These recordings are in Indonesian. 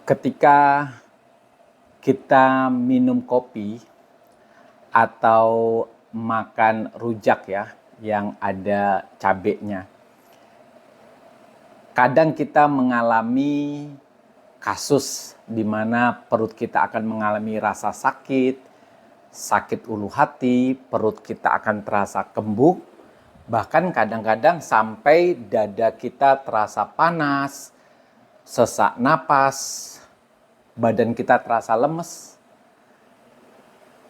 Ketika kita minum kopi atau makan rujak ya yang ada cabenya, kadang kita mengalami kasus di mana perut kita akan mengalami rasa sakit, sakit ulu hati, perut kita akan terasa kembung, bahkan kadang-kadang sampai dada kita terasa panas, sesak napas, badan kita terasa lemes.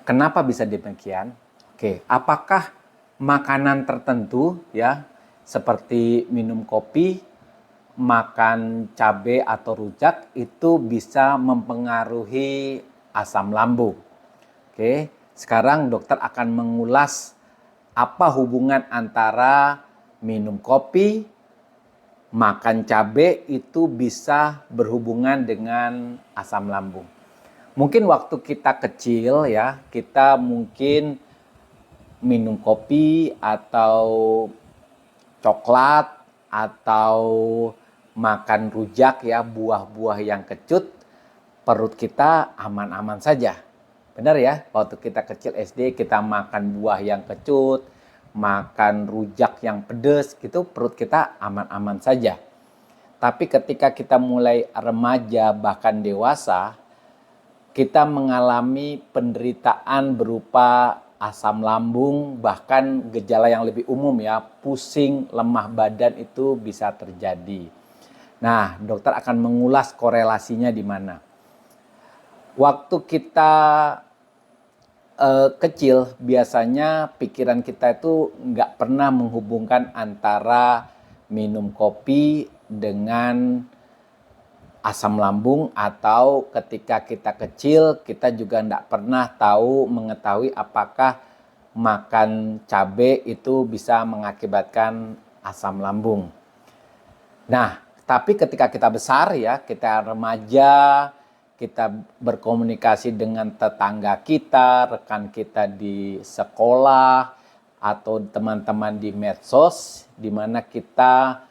Kenapa bisa demikian? Oke, apakah makanan tertentu ya seperti minum kopi, makan cabai atau rujak itu bisa mempengaruhi asam lambung? Oke, sekarang dokter akan mengulas apa hubungan antara minum kopi, makan cabai itu bisa berhubungan dengan asam lambung. Mungkin waktu kita kecil ya, kita mungkin minum kopi atau coklat atau makan rujak ya, buah-buah yang kecut, perut kita aman-aman saja. Benar ya, waktu kita kecil SD kita makan buah yang kecut, makan rujak yang pedas gitu, perut kita aman-aman saja. Tapi ketika kita mulai remaja bahkan dewasa, kita mengalami penderitaan berupa asam lambung, bahkan gejala yang lebih umum ya, pusing, lemah badan itu bisa terjadi. Nah, dokter akan mengulas korelasinya di mana. Waktu kita kecil, biasanya pikiran kita itu nggak pernah menghubungkan antara minum kopi dengan asam lambung, atau ketika kita kecil kita juga nggak pernah mengetahui apakah makan cabai itu bisa mengakibatkan asam lambung. Nah, tapi ketika kita besar ya, kita remaja, kita berkomunikasi dengan tetangga kita, rekan kita di sekolah, atau teman-teman di medsos, di mana kita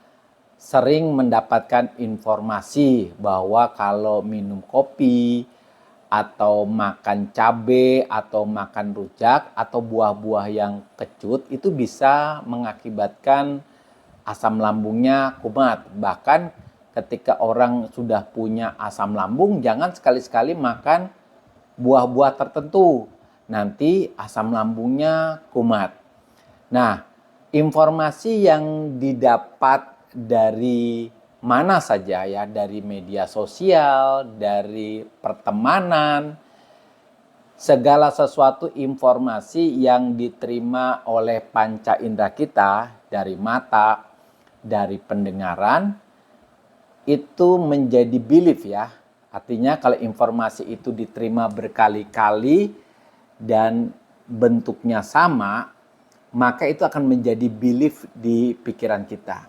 sering mendapatkan informasi bahwa kalau minum kopi, atau makan cabai, atau makan rujak, atau buah-buah yang kecut, itu bisa mengakibatkan asam lambungnya kumat. Bahkan ketika orang sudah punya asam lambung, jangan sekali-sekali makan buah-buah tertentu. Nanti asam lambungnya kumat. Nah, informasi yang didapat dari mana saja ya, dari media sosial, dari pertemanan, segala sesuatu informasi yang diterima oleh panca indera kita, dari mata, dari pendengaran, itu menjadi belief ya. Artinya kalau informasi itu diterima berkali-kali dan bentuknya sama, maka itu akan menjadi belief di pikiran kita.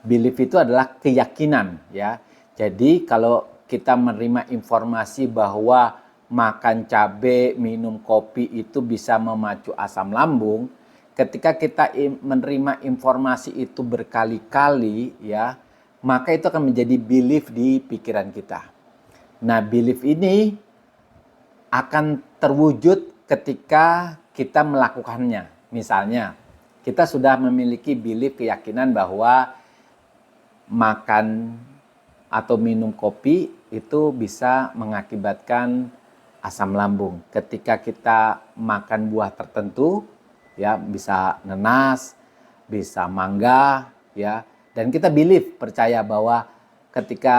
Belief itu adalah keyakinan ya. Jadi kalau kita menerima informasi bahwa makan cabai, minum kopi itu bisa memacu asam lambung, ketika kita menerima informasi itu berkali-kali ya, maka itu akan menjadi belief di pikiran kita. Nah, belief ini akan terwujud ketika kita melakukannya. Misalnya, kita sudah memiliki belief, keyakinan bahwa makan atau minum kopi itu bisa mengakibatkan asam lambung. Ketika kita makan buah tertentu, ya bisa nanas, bisa mangga, ya, dan kita percaya bahwa ketika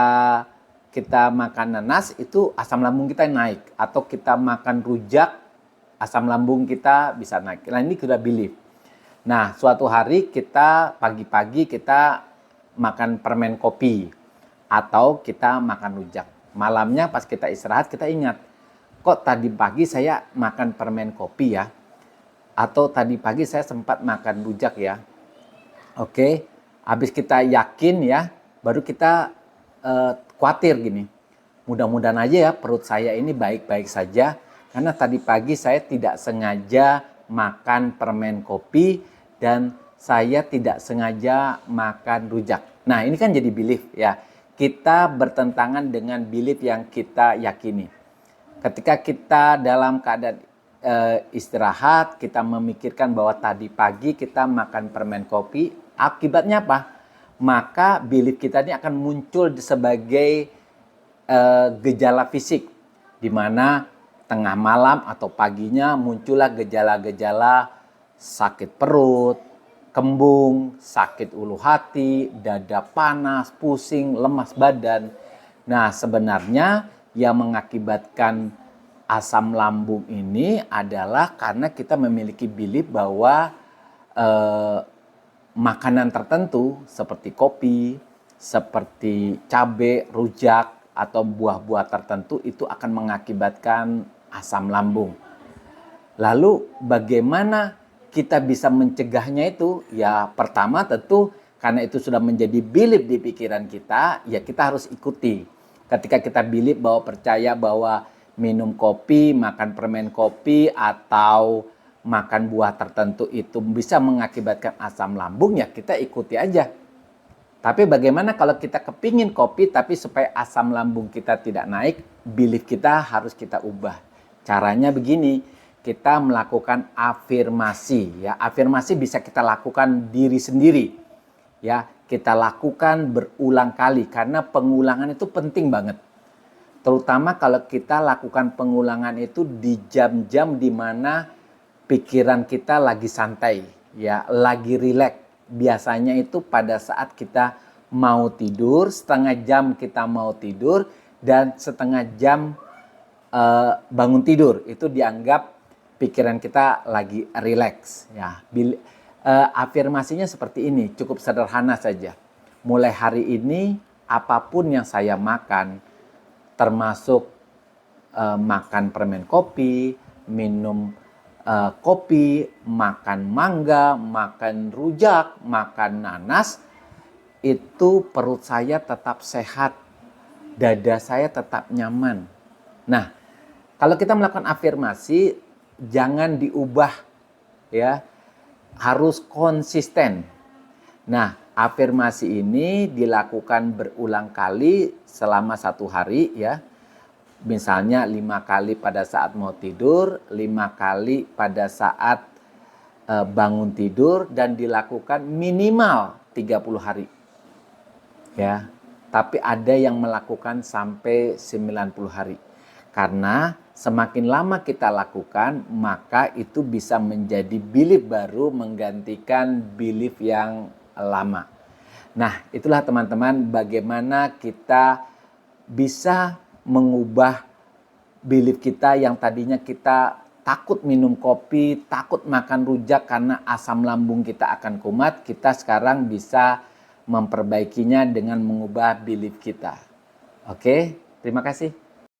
kita makan nanas itu asam lambung kita naik, atau kita makan rujak asam lambung kita bisa naik. Nah, ini sudah belief. Nah, suatu hari kita pagi-pagi kita makan permen kopi atau kita makan rujak. Malamnya pas kita istirahat kita ingat, kok tadi pagi saya makan permen kopi ya, atau tadi pagi saya sempat makan rujak ya. Oke, habis kita yakin ya, baru kita khawatir gini, mudah-mudahan aja ya perut saya ini baik-baik saja, karena tadi pagi saya tidak sengaja makan permen kopi dan saya tidak sengaja makan rujak. Nah, ini kan jadi belief ya. kita bertentangan dengan belief yang kita yakini. Ketika kita dalam keadaan istirahat, kita memikirkan bahwa tadi pagi kita makan permen kopi, akibatnya apa? Maka belief kita ini akan muncul sebagai gejala fisik, di mana tengah malam atau paginya muncullah gejala-gejala sakit perut, kembung, sakit ulu hati, dada panas, pusing, lemas badan. Nah, sebenarnya yang mengakibatkan asam lambung ini adalah karena kita memiliki belief bahwa makanan tertentu seperti kopi, seperti cabai, rujak, atau buah-buah tertentu itu akan mengakibatkan asam lambung. Lalu bagaimana kita bisa mencegahnya itu? Ya pertama tentu karena itu sudah menjadi belief di pikiran kita, ya kita harus ikuti. Ketika kita belief bahwa percaya bahwa minum kopi, makan permen kopi, atau makan buah tertentu itu bisa mengakibatkan asam lambung, ya kita ikuti aja. Tapi bagaimana kalau kita kepingin kopi tapi supaya asam lambung kita tidak naik, belief kita harus kita ubah. Caranya begini, kita melakukan afirmasi. Ya, afirmasi bisa kita lakukan diri sendiri. Ya, kita lakukan berulang kali karena pengulangan itu penting banget. Terutama kalau kita lakukan pengulangan itu di jam-jam di mana pikiran kita lagi santai, ya, lagi rileks. Biasanya itu pada saat kita mau tidur, setengah jam kita mau tidur, dan setengah jam bangun tidur. Itu dianggap pikiran kita lagi rileks. Ya. Afirmasinya seperti ini, cukup sederhana saja. Mulai hari ini, apapun yang saya makan, termasuk makan permen kopi, minum kopi, makan mangga, makan rujak, makan nanas, itu perut saya tetap sehat, dada saya tetap nyaman. Nah, kalau kita melakukan afirmasi, jangan diubah, ya, harus konsisten. Nah, afirmasi ini dilakukan berulang kali selama 1 hari, ya. Misalnya 5 kali pada saat mau tidur, 5 kali pada saat bangun tidur, dan dilakukan minimal 30 hari. Ya, tapi ada yang melakukan sampai 90 hari. Karena semakin lama kita lakukan, maka itu bisa menjadi belief baru menggantikan belief yang lama. Nah, itulah teman-teman bagaimana kita bisa mengubah belief kita yang tadinya kita takut minum kopi, takut makan rujak karena asam lambung kita akan kumat. Kita sekarang bisa memperbaikinya dengan mengubah belief kita. Oke, terima kasih.